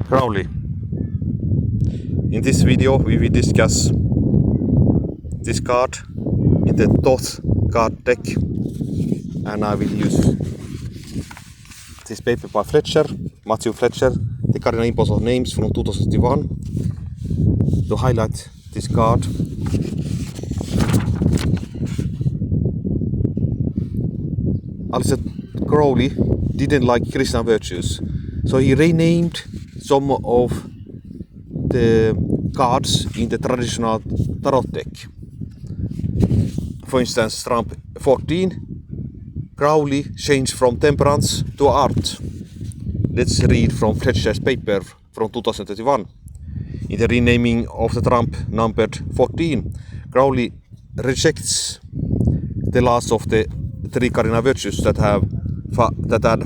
Crowley. In this video we will discuss this card in the Thoth card deck, and I will use this paper by Matthew Fletcher, the cardinal impulse of names from 2021, to highlight this card. Alistair Crowley didn't like Christian virtues, so he renamed some of the cards in the traditional tarot deck. For instance, Trump 14, Crowley changed from Temperance to Art. Let's read from Fletcher's paper from 2021. In the renaming of the Trump numbered 14, Crowley rejects the last of the three cardinal virtues that had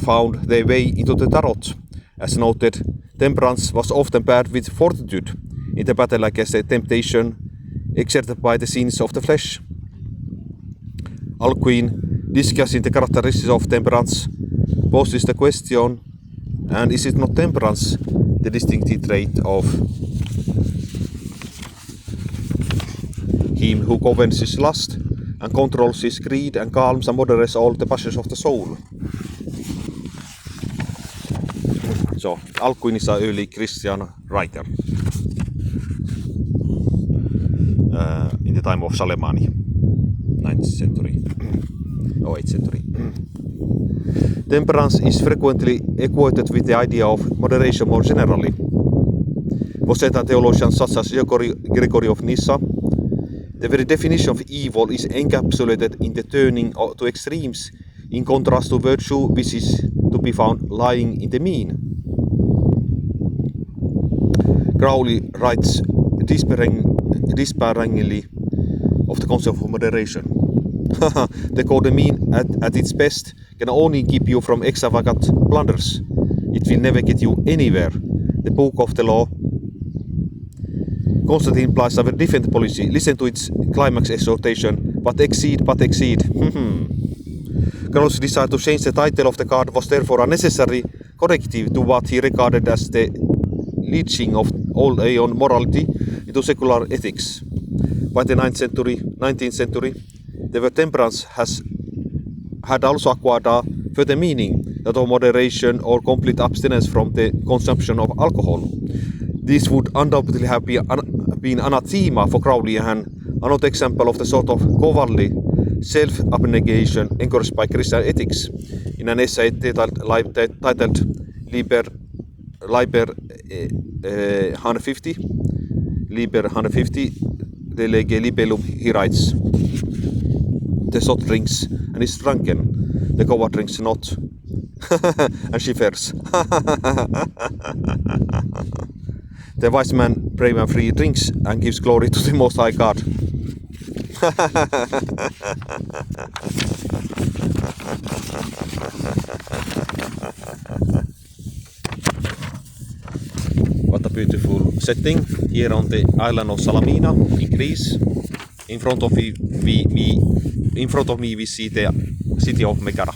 found their way into the tarot. As noted, Temperance was often paired with fortitude in the battle against the temptation exerted by the sins of the flesh. Alcuin, discussing the characteristics of Temperance, poses the question, and is it not Temperance the distinctive trait of him who governs his lust and controls his greed and calms and moderates all the passions of the soul? So, Alcuin is an early Christian writer in the time of Salemani, 9th century or 8th century. Temperance is frequently equated with the idea of moderation more generally. For certain theologians such as Gregory of Nyssa, the very definition of evil is encapsulated in the turning to extremes, in contrast to virtue, which is to be found lying in the mean. Crowley writes despairingly of the concept of moderation. The code mean at its best can only keep you from extravagant blunders. It will never get you anywhere. The book of the law constantly implies a very different policy. Listen to its climax exhortation, but exceed. Crowley's desire to change the title of the card was therefore a necessary corrective to what he regarded as the leaching of old aeon morality into secular ethics. By the 19th century, the word temperance had also acquired a further meaning, that of moderation or complete abstinence from the consumption of alcohol. This would undoubtedly have been anathema for Crowley, and another example of the sort of cowardly self-abnegation encouraged by Christian ethics. In an essay titled Liber 150, De Lege Libellum, he writes, "The sot drinks and is drunken, the coward drinks not, and shivers. The wise man, brave and free, drinks and gives glory to the Most High God." What a beautiful setting here on the island of Salamina in Greece. In front of me we see the city of Megara.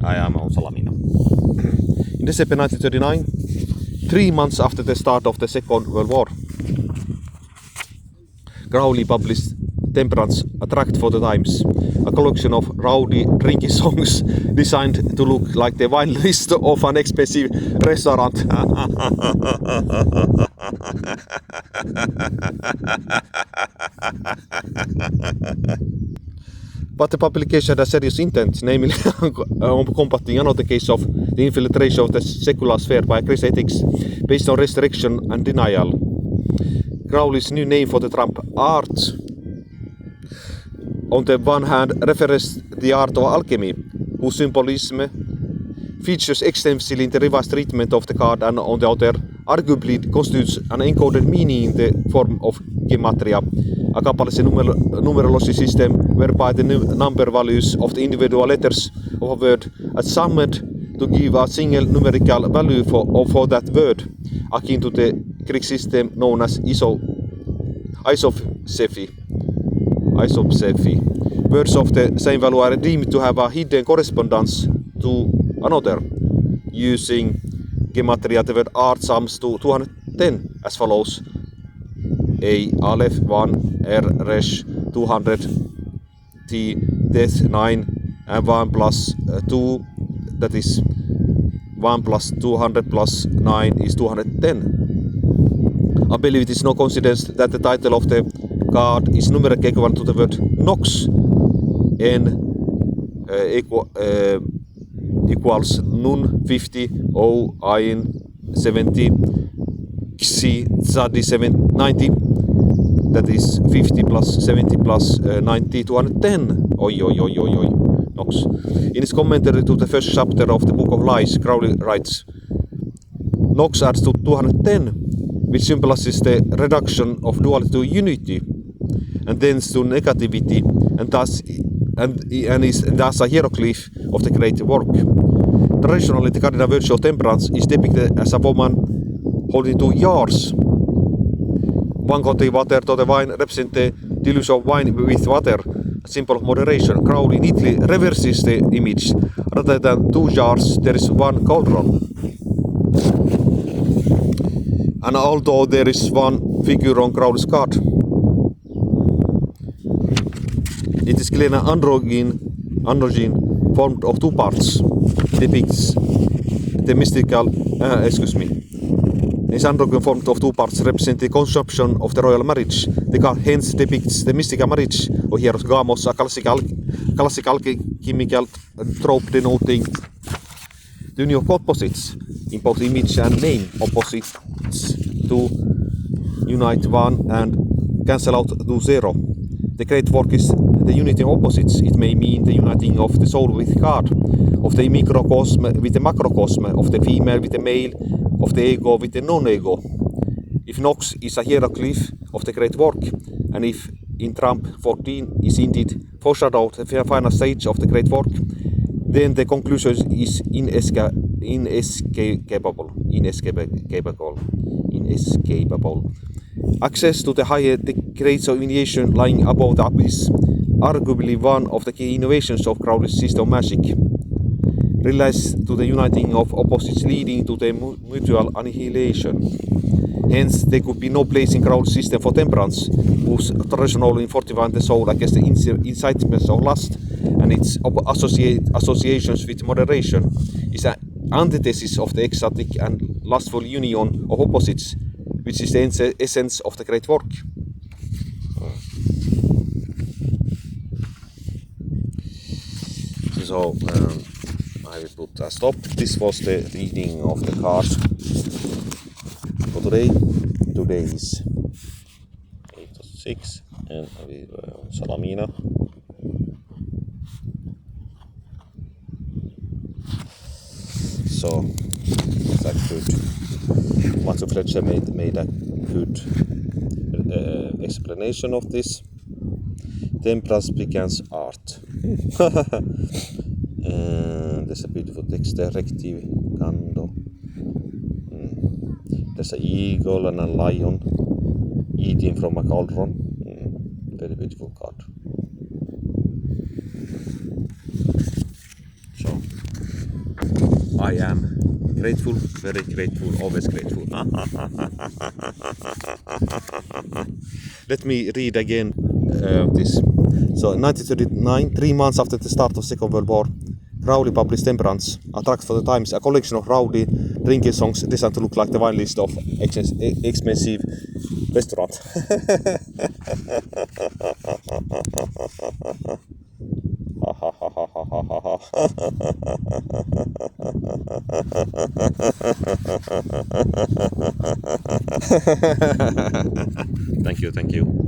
I am on Salamina. In December 1939, 3 months after the start of the Second World War, Crowley published Temperance, a tract for the times, a collection of rowdy drinking songs designed to look like the wine list of an expensive restaurant. But the publication had a serious intent, namely on combating another case of the infiltration of the secular sphere by Christian ethics based on restriction and denial. Crowley's new name for the Trump, Art, on the one hand refers the art of alchemy, whose symbolism features extensively in the revised treatment of the card, and on the other arguably constitutes an encoded meaning in the form of gematria, a Kabbalist numerology system whereby the number values of the individual letters of a word are summed to give a single numerical value for that word, akin to the Greek system known as isopsephy. Words of the same value are deemed to have a hidden correspondence to another, using gematria, the word art sums to 210 as follows. A Aleph 1, R Resh 200, T Death 9, and 1 plus 2, that is 1 plus 200 plus 9 is 210. I believe it is no coincidence that the title of the card is numerically equivalent to the word Nox. N equals Nun 50, O Ain 70, XIV 90. That is 50 plus 70 plus 90, 210. Oi. Nox. In his commentary to the first chapter of the Book of Lies, Crowley writes, Nox adds to 210, which symbolizes the reduction of duality to unity, and thence to negativity, and is thus a hieroglyph of the great work. Traditionally, the cardinal virtue of temperance is depicted as a woman holding 2 jars. One containing water to the wine represents the dilution of wine with water, a symbol of moderation. Crowley neatly reverses the image. Rather than 2 jars, there is 1 cauldron. And although there is 1 figure on Crowley's card, it is clearly an androgyne formed of 2 parts. It depicts the mystical, This androgyne formed of 2 parts represent the consumption of the royal marriage. The card hence depicts the mystical marriage, or hieros gamos, a classical chemical trope denoting the union of opposites, in both image and name, opposites to unite 1 and cancel out to 0. The great work is the unity of opposites. It may mean the uniting of the soul with God, of the microcosm with the macrocosm, of the female with the male, of the ego with the non-ego. If Nox is a hieroglyph of the great work, and if in Trump 14 is indeed foreshadowed the final stage of the great work, then the conclusion is inescapable. Access to the higher grades of initiation lying above the abyss, arguably one of the key innovations of Crowley's system of magic, relates to the uniting of opposites leading to the mutual annihilation. Hence, there could be no place in Crowley's system for temperance, whose traditional in fortifying the soul against the incitements of lust and its associations with moderation is an antithesis of the ecstatic and lustful union of opposites, which is the essence of the great work. So, I will put a stop. This was the reading of the cards for today. Today is 8 of 6 and we were on Salamina. So that good. Matthew Fletcher made a good explanation of this. Temperance begins art. There's a beautiful text directive, Kando. There's an eagle and a lion eating from a cauldron. Very beautiful card. So, I am grateful, very grateful, always grateful. Let me read again this. So, in 1939, 3 months after the start of the Second World War, Crowley published Temperance, a tract for the Times, a collection of rowdy drinking songs designed to look like the wine list of expensive restaurant. Thank you.